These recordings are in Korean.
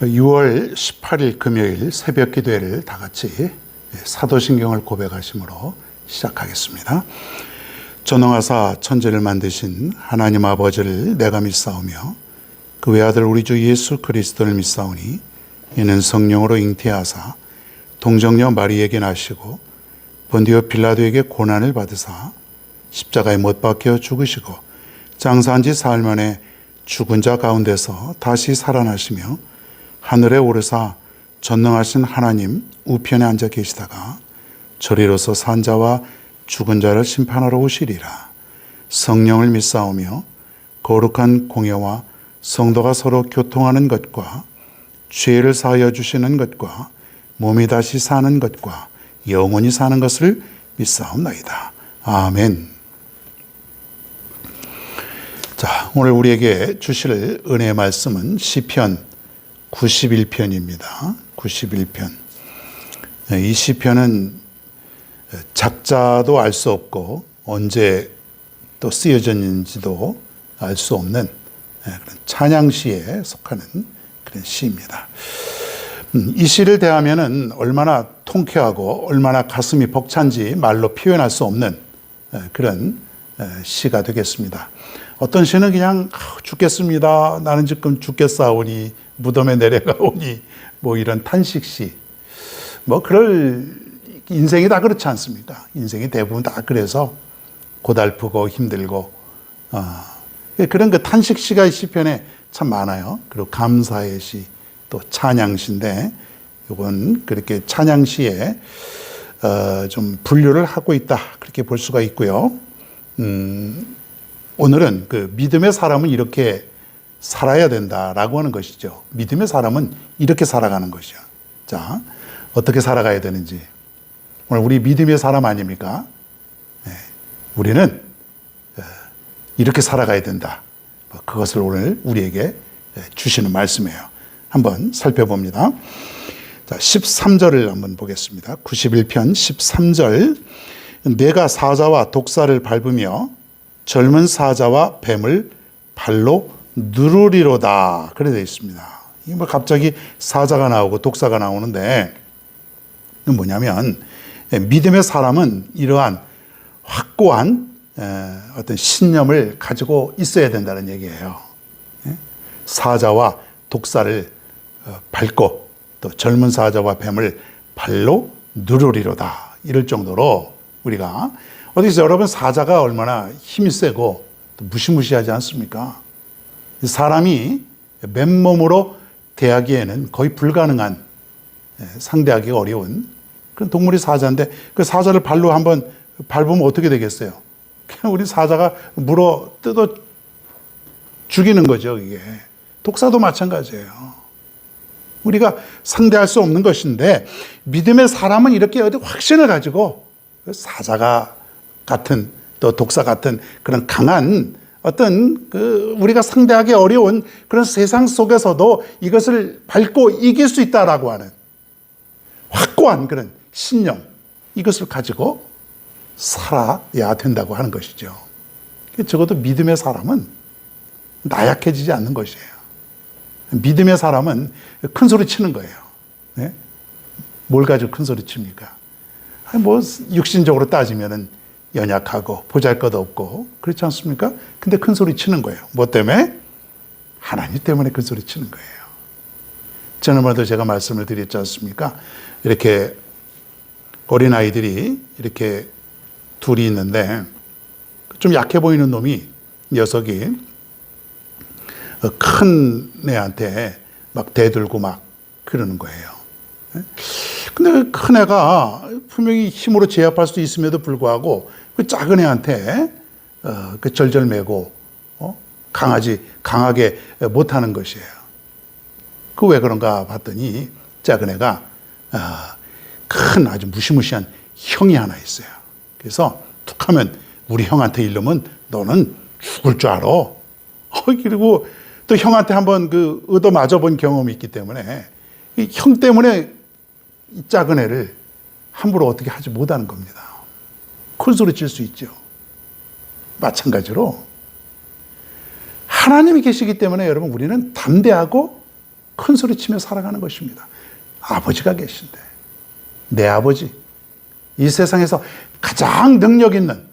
6월 18일 금요일 새벽 기도회를 다 같이 사도신경을 고백하심으로 시작하겠습니다. 전능하사 천지를 만드신 하나님 아버지를 내가 믿사오며 그 외아들 우리 주 예수 그리스도를 믿사오니 이는 성령으로 잉태하사 동정녀 마리에게 나시고 본디오 빌라도에게 고난을 받으사 십자가에 못 박혀 죽으시고 장사한 지 사흘 만에 죽은 자 가운데서 다시 살아나시며 하늘에 오르사 전능하신 하나님 우편에 앉아 계시다가 저리로서 산 자와 죽은 자를 심판하러 오시리라. 성령을 믿사오며 거룩한 공예와 성도가 서로 교통하는 것과 죄를 사하여 주시는 것과 몸이 다시 사는 것과 영원히 사는 것을 믿사옵나이다. 아멘. 자, 오늘 우리에게 주실 은혜의 말씀은 시편 91편입니다. 91편. 이 시편은 작자도 알 수 없고 언제 또 쓰여졌는지도 알 수 없는 그런 찬양시에 속하는 그런 시입니다. 이 시를 대하면은 얼마나 통쾌하고 얼마나 가슴이 벅찬지 말로 표현할 수 없는 그런 시가 되겠습니다. 어떤 시는 그냥 죽겠습니다. 나는 지금 죽겠사오니 무덤에 내려가오니 뭐 이런 탄식시. 뭐 그럴 인생이 다 그렇지 않습니까? 인생이 대부분 다 그래서 고달프고 힘들고 그런 그 탄식시가 이 시편에 참 많아요. 그리고 감사의 시, 또 찬양시인데 이건 그렇게 찬양시에 좀 분류를 하고 있다 그렇게 볼 수가 있고요. 오늘은 그 믿음의 사람은 이렇게 살아야 된다라고 하는 것이죠. 믿음의 사람은 이렇게 살아가는 것이죠. 자, 어떻게 살아가야 되는지. 오늘 우리 믿음의 사람 아닙니까? 네, 우리는 이렇게 살아가야 된다. 그것을 오늘 우리에게 주시는 말씀이에요. 한번 살펴봅니다. 자, 13절을 한번 보겠습니다. 91편 13절. 내가 사자와 독사를 밟으며 젊은 사자와 뱀을 발로 누르리로다. 그래 되어 있습니다. 이게 뭐 갑자기 사자가 나오고 독사가 나오는데 이건 뭐냐면 믿음의 사람은 이러한 확고한 어떤 신념을 가지고 있어야 된다는 얘기예요. 사자와 독사를 밟고 또 젊은 사자와 뱀을 발로 누르리로다. 이럴 정도로 우리가 어디서 여러분 사자가 얼마나 힘이 세고 또 무시무시하지 않습니까? 사람이 맨몸으로 대하기에는 거의 불가능한 상대하기가 어려운 그런 동물이 사자인데 그 사자를 발로 한번 밟으면 어떻게 되겠어요? 그냥 우리 사자가 물어 뜯어 죽이는 거죠. 이게 독사도 마찬가지예요. 우리가 상대할 수 없는 것인데 믿음의 사람은 이렇게 확신을 가지고 사자가 같은 또 독사 같은 그런 강한 어떤 우리가 상대하기 어려운 그런 세상 속에서도 이것을 밟고 이길 수 있다라고 하는 확고한 그런 신념, 이것을 가지고 살아야 된다고 하는 것이죠. 적어도 믿음의 사람은 나약해지지 않는 것이에요. 믿음의 사람은 큰 소리 치는 거예요. 네? 뭘 가지고 큰 소리 칩니까? 뭐 육신적으로 따지면은 연약하고 보잘것없고 그렇지 않습니까? 근데 큰 소리 치는 거예요. 뭐 때문에? 하나님 때문에 큰 소리 치는 거예요. 지난번에도 제가 말씀을 드렸지 않습니까? 이렇게 어린아이들이 이렇게 둘이 있는데 좀 약해 보이는 놈이 녀석이 큰 애한테 막 대들고 막 그러는 거예요. 근데 큰 애가 분명히 힘으로 제압할 수 있음에도 불구하고 그 작은 애한테 그 절절매고 강하게 못하는 것이에요. 그 왜 그런가 봤더니 작은 애가 큰 아주 무시무시한 형이 하나 있어요. 그래서 툭하면 우리 형한테 이르면 너는 죽을 줄 알아. 그리고 또 형한테 한번 그 얻어 맞아본 경험이 있기 때문에 이 형 때문에 이 작은 애를 함부로 어떻게 하지 못하는 겁니다. 큰 소리 칠 수 있죠. 마찬가지로 하나님이 계시기 때문에 여러분 우리는 담대하고 큰 소리 치며 살아가는 것입니다. 아버지가 계신데, 내 아버지, 이 세상에서 가장 능력 있는,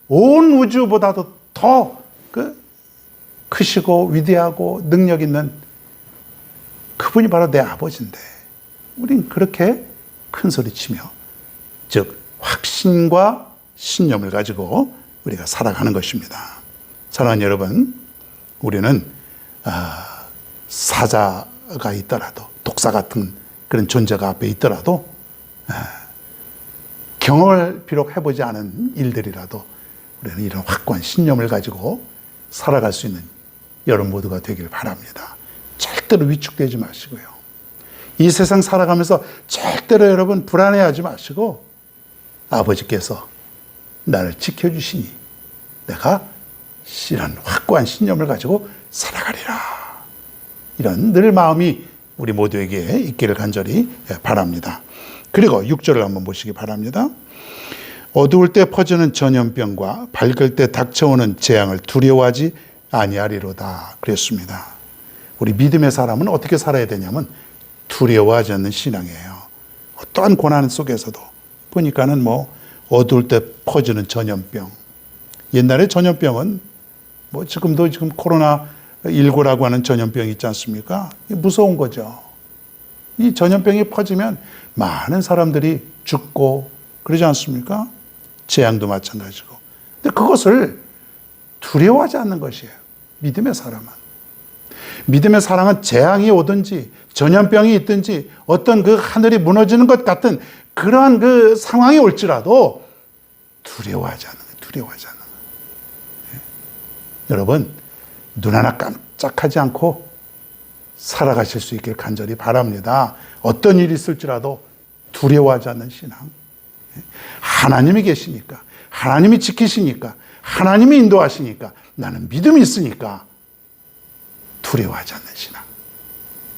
온 우주보다도 더 크시고 위대하고 능력 있는 그분이 바로 내 아버지인데, 우린 그렇게 큰 소리 치며, 즉 확신과 신념을 가지고 우리가 살아가는 것입니다. 사랑하는 여러분, 우리는 사자가 있더라도, 독사 같은 그런 존재가 앞에 있더라도, 경험을 비록 해보지 않은 일들이라도 우리는 이런 확고한 신념을 가지고 살아갈 수 있는 여러분 모두가 되길 바랍니다. 절대로 위축되지 마시고요. 이 세상 살아가면서 절대로 여러분 불안해하지 마시고, 아버지께서 나를 지켜주시니 내가 이런 확고한 신념을 가지고 살아가리라. 이런 늘 마음이 우리 모두에게 있기를 간절히 바랍니다. 그리고 6절을 한번 보시기 바랍니다. 어두울 때 퍼지는 전염병과 밝을 때 닥쳐오는 재앙을 두려워하지 아니하리로다 그랬습니다. 우리 믿음의 사람은 어떻게 살아야 되냐면 두려워하지 않는 신앙이에요. 어떠한 고난 속에서도 보니까는 어두울 때 퍼지는 전염병. 옛날에 전염병은 지금도 코로나19라고 하는 전염병이 있지 않습니까? 무서운 거죠. 이 전염병이 퍼지면 많은 사람들이 죽고 그러지 않습니까? 재앙도 마찬가지고. 근데 그것을 두려워하지 않는 것이에요. 믿음의 사람은. 믿음의 사랑은 재앙이 오든지 전염병이 있든지 어떤 그 하늘이 무너지는 것 같은 그러한 그 상황이 올지라도 두려워하지 않는 거예요. 두려워하지 않는 거예요. 여러분, 눈 하나 깜짝하지 않고 살아가실 수 있길 간절히 바랍니다. 어떤 일이 있을지라도 두려워하지 않는 신앙. 하나님이 계시니까, 하나님이 지키시니까, 하나님이 인도하시니까, 나는 믿음이 있으니까 두려워하지 않는 신앙.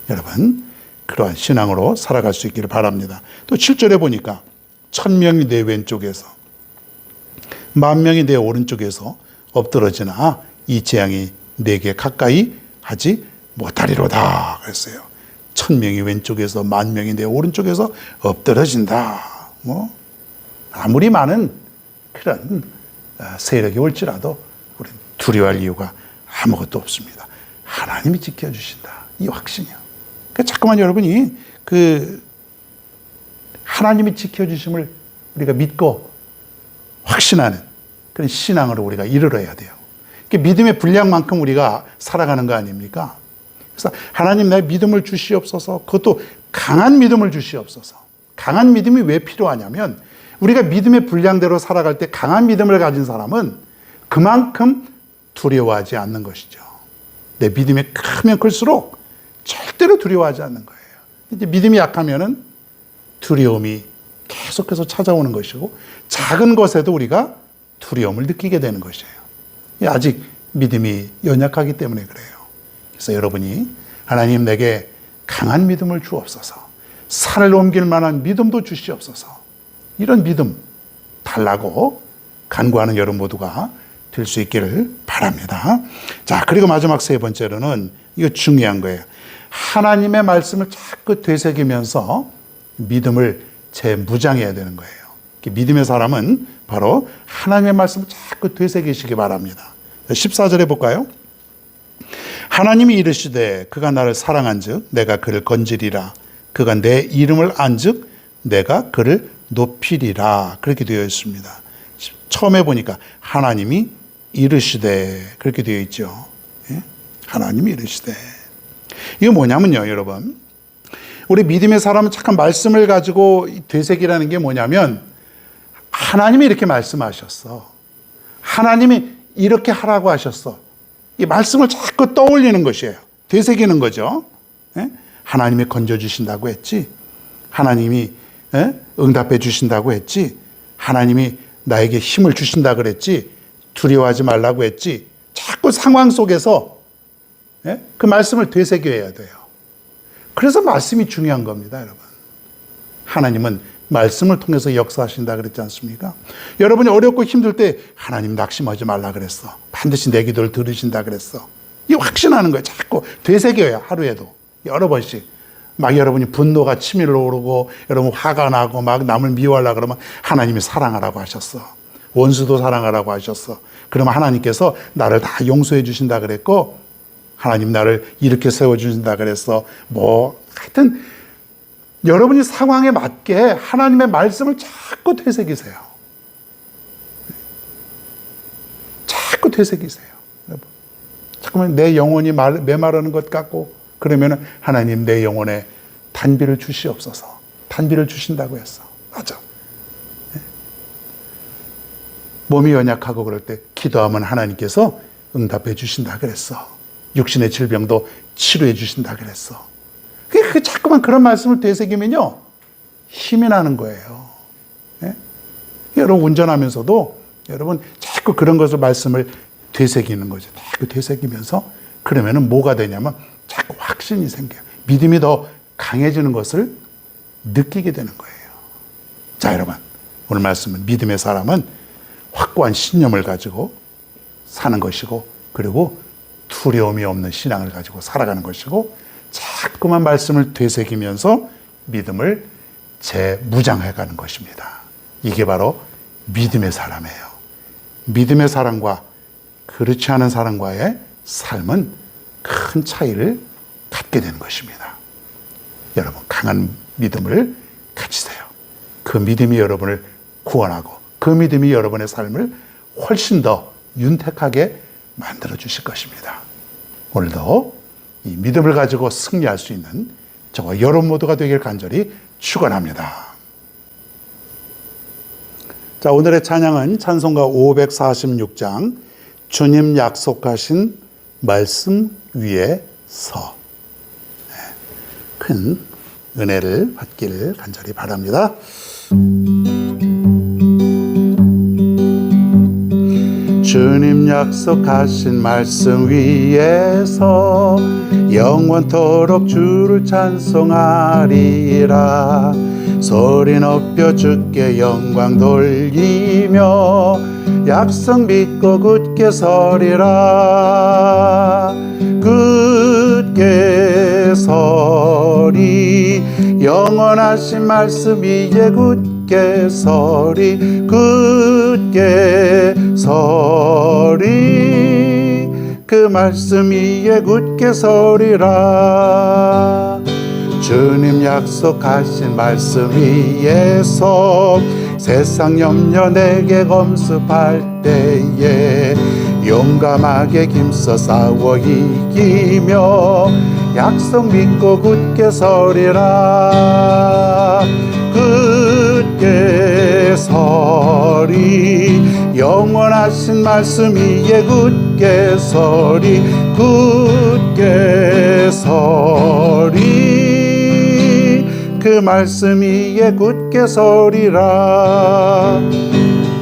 여러분, 그러한 신앙으로 살아갈 수 있기를 바랍니다. 또 7절에 보니까 1000명이 내 왼쪽에서 10,000명이 내 오른쪽에서 엎드러지나 이 재앙이 내게 가까이 하지 못하리로다 그랬어요. 1000명이 왼쪽에서 10,000명이 내 오른쪽에서 엎드러진다. 아무리 많은 그런 세력이 올지라도 우리는 두려워할 이유가 아무것도 없습니다. 하나님이 지켜주신다. 이 확신이요. 그러니까 자꾸만 여러분이 하나님이 지켜주심을 우리가 믿고 확신하는 그런 신앙으로 우리가 이르러야 돼요. 믿음의 분량만큼 우리가 살아가는 거 아닙니까? 그래서 하나님 내 믿음을 주시옵소서. 그것도 강한 믿음을 주시옵소서. 강한 믿음이 왜 필요하냐면 우리가 믿음의 분량대로 살아갈 때 강한 믿음을 가진 사람은 그만큼 두려워하지 않는 것이죠. 내 믿음이 크면 클수록 절대로 두려워하지 않는 거예요. 이제 믿음이 약하면은 두려움이 계속해서 찾아오는 것이고 작은 것에도 우리가 두려움을 느끼게 되는 것이에요. 아직 믿음이 연약하기 때문에 그래요. 그래서 여러분이 하나님 내게 강한 믿음을 주옵소서. 산을 옮길 만한 믿음도 주시옵소서. 이런 믿음 달라고 간구하는 여러분 모두가 될 수 있기를 바랍니다. 자, 그리고 마지막 세 번째로는 이거 중요한 거예요. 하나님의 말씀을 자꾸 되새기면서 믿음을 재무장해야 되는 거예요. 믿음의 사람은 바로 하나님의 말씀을 자꾸 되새기시기 바랍니다. 14절에 볼까요? 하나님이 이르시되 그가 나를 사랑한즉 내가 그를 건지리라. 그가 내 이름을 안즉 내가 그를 높이리라. 그렇게 되어 있습니다. 처음에 보니까 하나님이 이르시되 그렇게 되어 있죠. 하나님이 이르시되. 이거 뭐냐면요, 여러분. 우리 믿음의 사람은 잠깐 말씀을 가지고 되새기라는 게 뭐냐면 하나님이 이렇게 말씀하셨어. 하나님이 이렇게 하라고 하셨어. 이 말씀을 자꾸 떠올리는 것이에요. 되새기는 거죠. 하나님이 건져주신다고 했지. 하나님이 응답해 주신다고 했지. 하나님이 나에게 힘을 주신다 그랬지. 두려워하지 말라고 했지. 자꾸 상황 속에서 그 말씀을 되새겨야 돼요. 그래서 말씀이 중요한 겁니다, 여러분. 하나님은 말씀을 통해서 역사하신다 그랬지 않습니까? 여러분이 어렵고 힘들 때 하나님 낙심하지 말라 그랬어. 반드시 내 기도를 들으신다 그랬어. 이 확신하는 거예요. 자꾸 되새겨야 하루에도. 여러 번씩. 막 여러분이 분노가 치밀어 오르고 여러분 화가 나고 막 남을 미워하려고 그러면 하나님이 사랑하라고 하셨어. 원수도 사랑하라고 하셨어. 그러면 하나님께서 나를 다 용서해 주신다 그랬고 하나님 나를 이렇게 세워주신다 그랬어. 뭐 하여튼 여러분이 상황에 맞게 하나님의 말씀을 자꾸 되새기세요. 자꾸 되새기세요. 여러분. 자꾸만 내 영혼이 메마르는 것 같고 그러면 하나님 내 영혼에 단비를 주시옵소서. 단비를 주신다고 했어. 맞아. 몸이 연약하고 그럴 때 기도하면 하나님께서 응답해 주신다 그랬어. 육신의 질병도 치료해 주신다 그랬어. 그 자꾸만 그런 말씀을 되새기면요 힘이 나는 거예요. 예? 여러분 운전하면서도 여러분 자꾸 그런 것을 말씀을 되새기는 거죠. 자꾸 되새기면서 그러면은 뭐가 되냐면 자꾸 확신이 생겨요. 믿음이 더 강해지는 것을 느끼게 되는 거예요. 자, 여러분 오늘 말씀은 믿음의 사람은 확고한 신념을 가지고 사는 것이고 그리고 두려움이 없는 신앙을 가지고 살아가는 것이고 자꾸만 말씀을 되새기면서 믿음을 재무장해가는 것입니다. 이게 바로 믿음의 사람이에요. 믿음의 사람과 그렇지 않은 사람과의 삶은 큰 차이를 갖게 되는 것입니다. 여러분 강한 믿음을 가지세요. 그 믿음이 여러분을 구원하고 그 믿음이 여러분의 삶을 훨씬 더 윤택하게 만들어 주실 것입니다. 오늘도 이 믿음을 가지고 승리할 수 있는 저와 여러분 모두가 되길 간절히 축원합니다. 자, 오늘의 찬양은 찬송가 546장 주님 약속하신 말씀 위에 서. 큰 은혜를 받기를 간절히 바랍니다. 주님 약속하신 말씀 위에서 영원토록 주를 찬송하리라. 소리 높여 주께 영광 돌리며 약속 믿고 굳게 서리라. 굳게 서리 영원하신 말씀 위에 굳게 서리. 굳게 서리 그 말씀 위에 굳게 서리라. 주님 약속하신 말씀 위에서 세상 염려 내게 검습할 때에 용감하게 힘써 싸워 이기며 약속 믿고 굳게 서리라. 굳게 서리 영원하신 말씀 위에 굳게 서리. 굳게 서리 그 말씀 위에 굳게 서리라.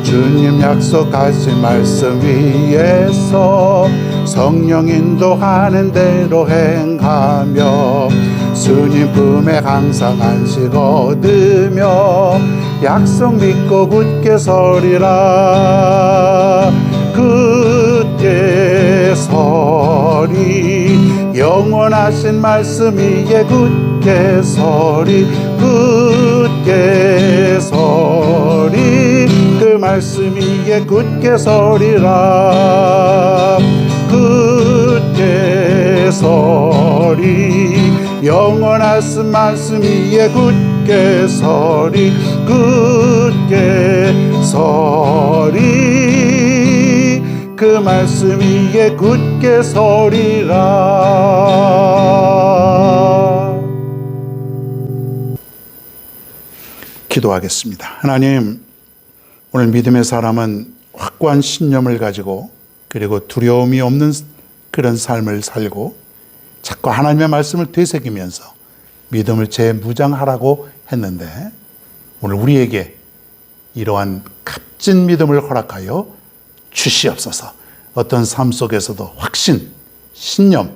주님 약속하신 말씀 위에서 성령 인도하는 대로 행하며 주님 품에 항상 안식 얻으며 약속 믿고 굳게 서리라. 굳게 서리 영원하신 말씀 위에 굳게 서리. 굳게 서리 그 말씀 위에 굳게 서리라. 굳게 서리 영원하신 말씀 위에 굳게 서리. 굳게 서리 그 말씀 위에 굳게 서리라. 기도하겠습니다. 하나님, 오늘 믿음의 사람은 확고한 신념을 가지고 그리고 두려움이 없는 그런 삶을 살고 자꾸 하나님의 말씀을 되새기면서 믿음을 재무장하라고 했는데 오늘 우리에게 이러한 값진 믿음을 허락하여 주시옵소서. 어떤 삶 속에서도 확신, 신념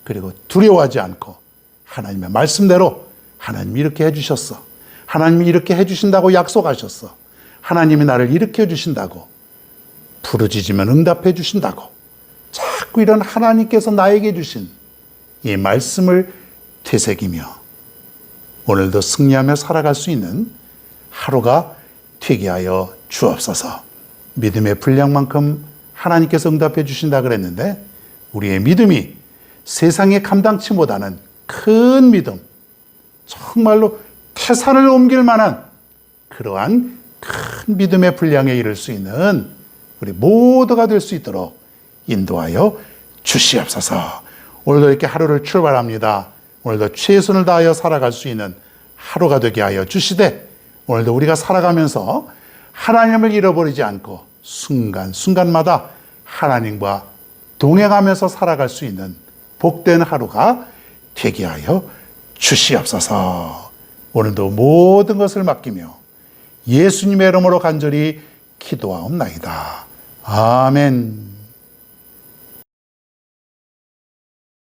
그리고 두려워하지 않고 하나님의 말씀대로 하나님이 이렇게 해주셨어. 하나님이 이렇게 해주신다고 약속하셨어. 하나님이 나를 일으켜 주신다고 부르짖으면 응답해 주신다고 자꾸 이런 하나님께서 나에게 주신 이 말씀을 되새기며 오늘도 승리하며 살아갈 수 있는 하루가 되게 하여 주옵소서. 믿음의 분량만큼 하나님께서 응답해 주신다 그랬는데 우리의 믿음이 세상에 감당치 못하는 큰 믿음, 정말로 태산을 옮길 만한 그러한 큰 믿음의 분량에 이를 수 있는 우리 모두가 될 수 있도록 인도하여 주시옵소서. 오늘도 이렇게 하루를 출발합니다. 오늘도 최선을 다하여 살아갈 수 있는 하루가 되게 하여 주시되 오늘도 우리가 살아가면서 하나님을 잃어버리지 않고 순간순간마다 하나님과 동행하면서 살아갈 수 있는 복된 하루가 되게 하여 주시옵소서. 오늘도 모든 것을 맡기며 예수님의 이름으로 간절히 기도하옵나이다. 아멘.